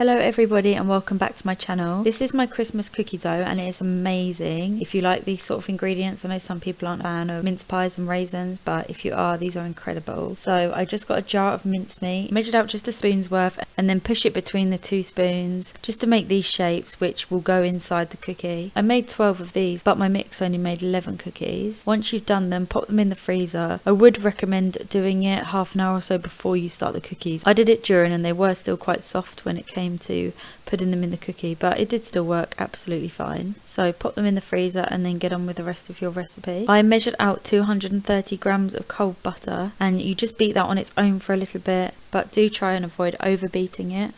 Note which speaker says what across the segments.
Speaker 1: Hello everybody and welcome back to my channel. This is my Christmas cookie dough and it is amazing. If you like these sort of ingredients, I know some people aren't a fan of mince pies and raisins, but if you are, these are incredible. So I just got a jar of mincemeat, measured out just a spoon's worth, and then push it between the 2 spoons just to make these shapes which will go inside the cookie. I made 12 of these, but my mix only made 11 cookies. Once you've done them, pop them in the freezer. I would recommend doing it half an hour or so before you start the cookies. I did it during and they were still quite soft when it came to putting them in the cookie, but it did still work absolutely fine. So pop them in the freezer and then get on with the rest of your recipe. I measured out 230 grams of cold butter and you just beat that on its own for a little bit, but do try and avoid over beating it.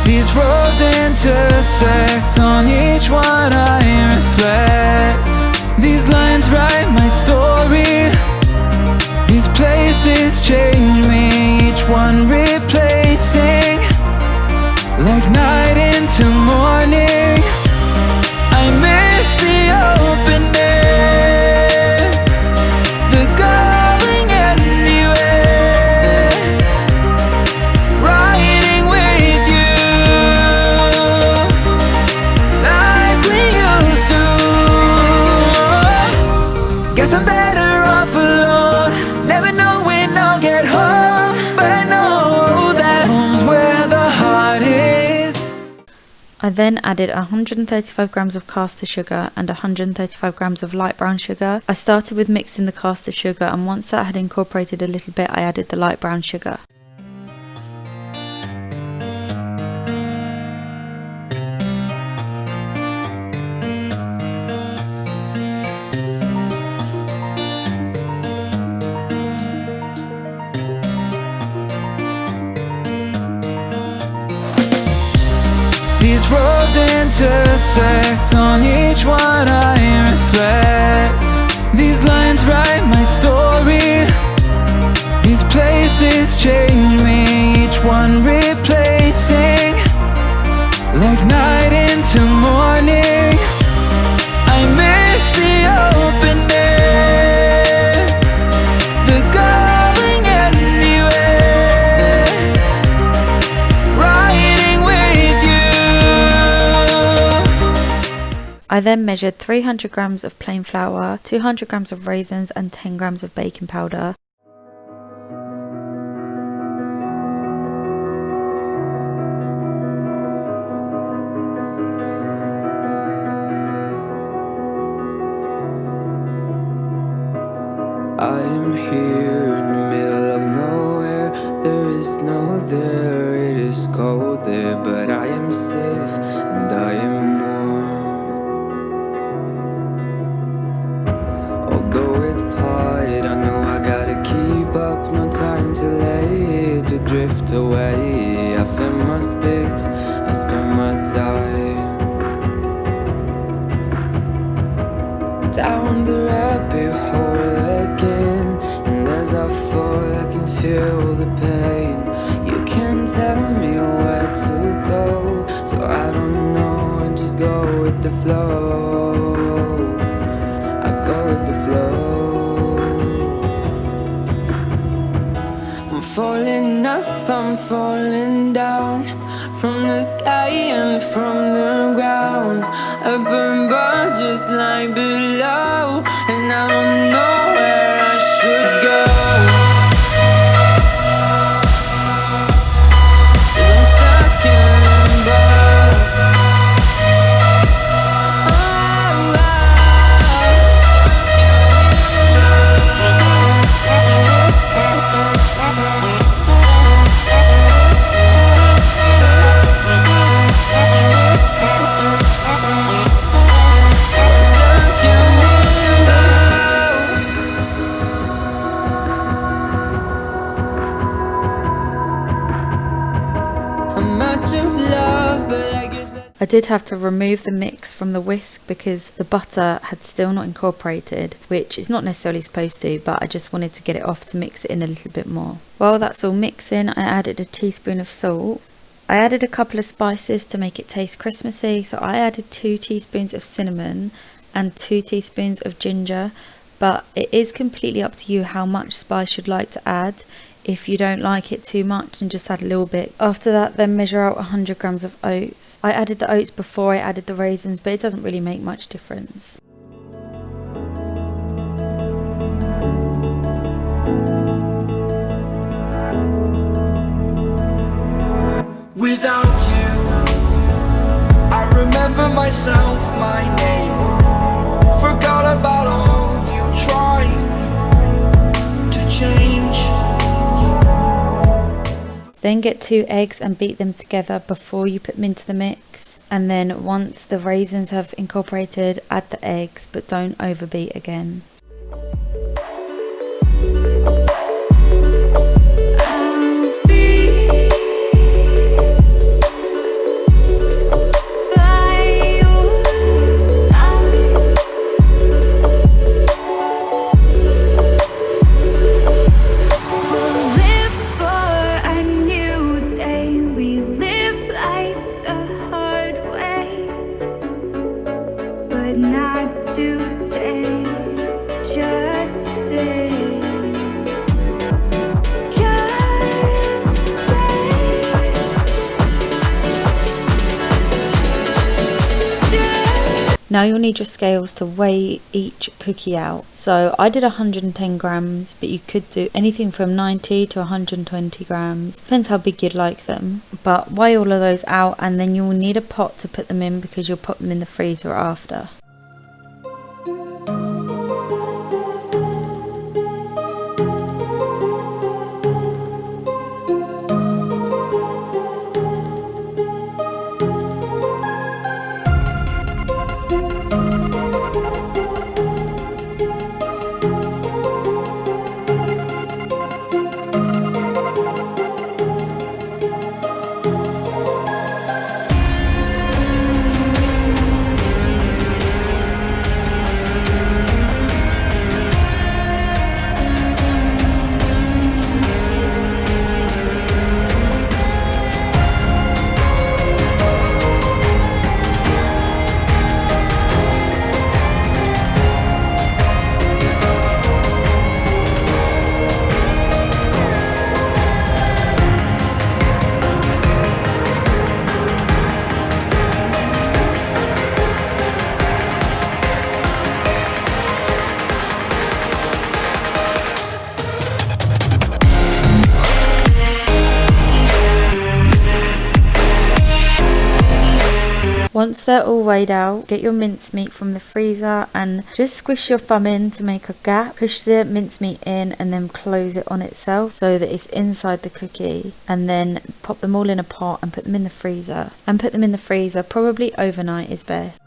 Speaker 2: These roads intersect, on each one I reflect. These lines write my story. These places change me, each one replacing. Like night into morning, I miss the open air, the going anywhere, riding with you like we used to. Guess I'm better off alone, never know when I'll get home, but I know that home's where the heart is.
Speaker 1: I then added 135 grams of caster sugar and 135 grams of light brown sugar. I started with mixing the caster sugar, and once that had incorporated a little bit, I added the light brown sugar.
Speaker 2: These roads intersect, on each one I reflect. These lines write my story. These places change me, each one replacing. Like night into morning, I miss the open air, the going anywhere, riding with you.
Speaker 1: I then measured 300 grams of plain flour, 200 grams of raisins and 10 grams of baking powder.
Speaker 3: I am here in the middle of nowhere. There is no there, it is cold there, but I am safe and I am warm. Although it's hard, I know I gotta keep up. No time to let it drift away. I find my space, I spend my time down the rabbit hole again, and as I fall I can feel the pain. You can't tell me where to go, so I don't know, I just go with the flow. I go with the flow. I'm falling up, I'm falling down, from the sky and from the ground. Up above just like below, and I don't know where I should go. 'Cause I'm stuck in limbo.
Speaker 1: I did have to remove the mix from the whisk because the butter had still not incorporated, which is not necessarily supposed to, but I just wanted to get it off to mix it in a little bit more. While that's all mixing, I added a teaspoon of salt. I added a couple of spices to make it taste Christmassy, so I added 2 teaspoons of cinnamon and 2 teaspoons of ginger, but it is completely up to you how much spice you'd like to add. If you don't like it too much, then just add a little bit. After that, then measure out 100 grams of oats. I added the oats before I added the raisins, but it doesn't really make much difference.
Speaker 2: Without you, I remember myself, my name. Forgot about all you tried to change.
Speaker 1: Then get 2 eggs and beat them together before you put them into the mix. And then once the raisins have incorporated, add the eggs, but don't overbeat again. Now you'll need your scales to weigh each cookie out. So I did 110 grams, but you could do anything from 90 to 120 grams. Depends how big you'd like them. But weigh all of those out, and then you'll need a pot to put them in because you'll put them in the freezer after. Once they're all weighed out, get your mincemeat from the freezer and just squish your thumb in to make a gap. Push the mincemeat in and then close it on itself so that it's inside the cookie. And then pop them all in a pot and put them in the freezer. And put them in the freezer, probably overnight is best.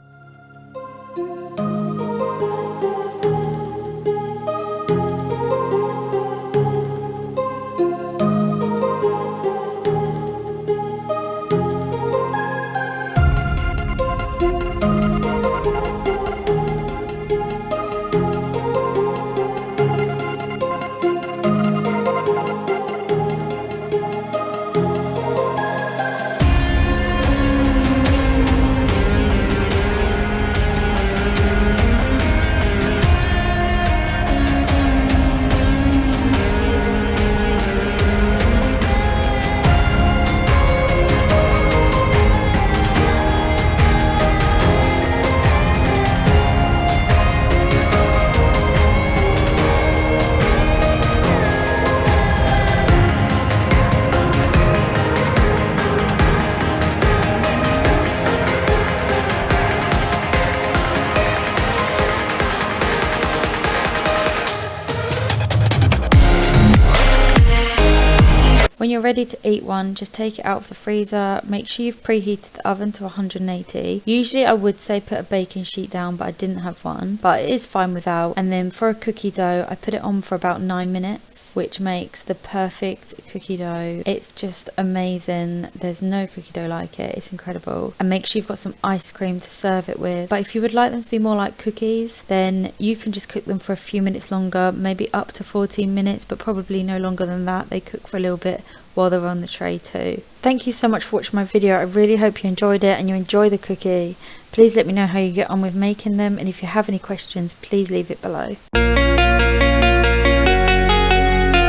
Speaker 1: When you're ready to eat one, just take it out of the freezer. Make sure you've preheated the oven to 180. Usually I would say put a baking sheet down, but I didn't have one, but it is fine without. And then for a cookie dough, I put it on for about 9 minutes, which makes the perfect cookie dough. It's just amazing. There's no cookie dough like it. It's incredible. And make sure you've got some ice cream to serve it with. But if you would like them to be more like cookies, then you can just cook them for a few minutes longer, maybe up to 14 minutes, but probably no longer than that. They cook for a little bit while they're on the tray too. Thank you so much for watching my video. I really hope you enjoyed it and you enjoy the cookie. Please let me know how you get on with making them, and if you have any questions, please leave it below.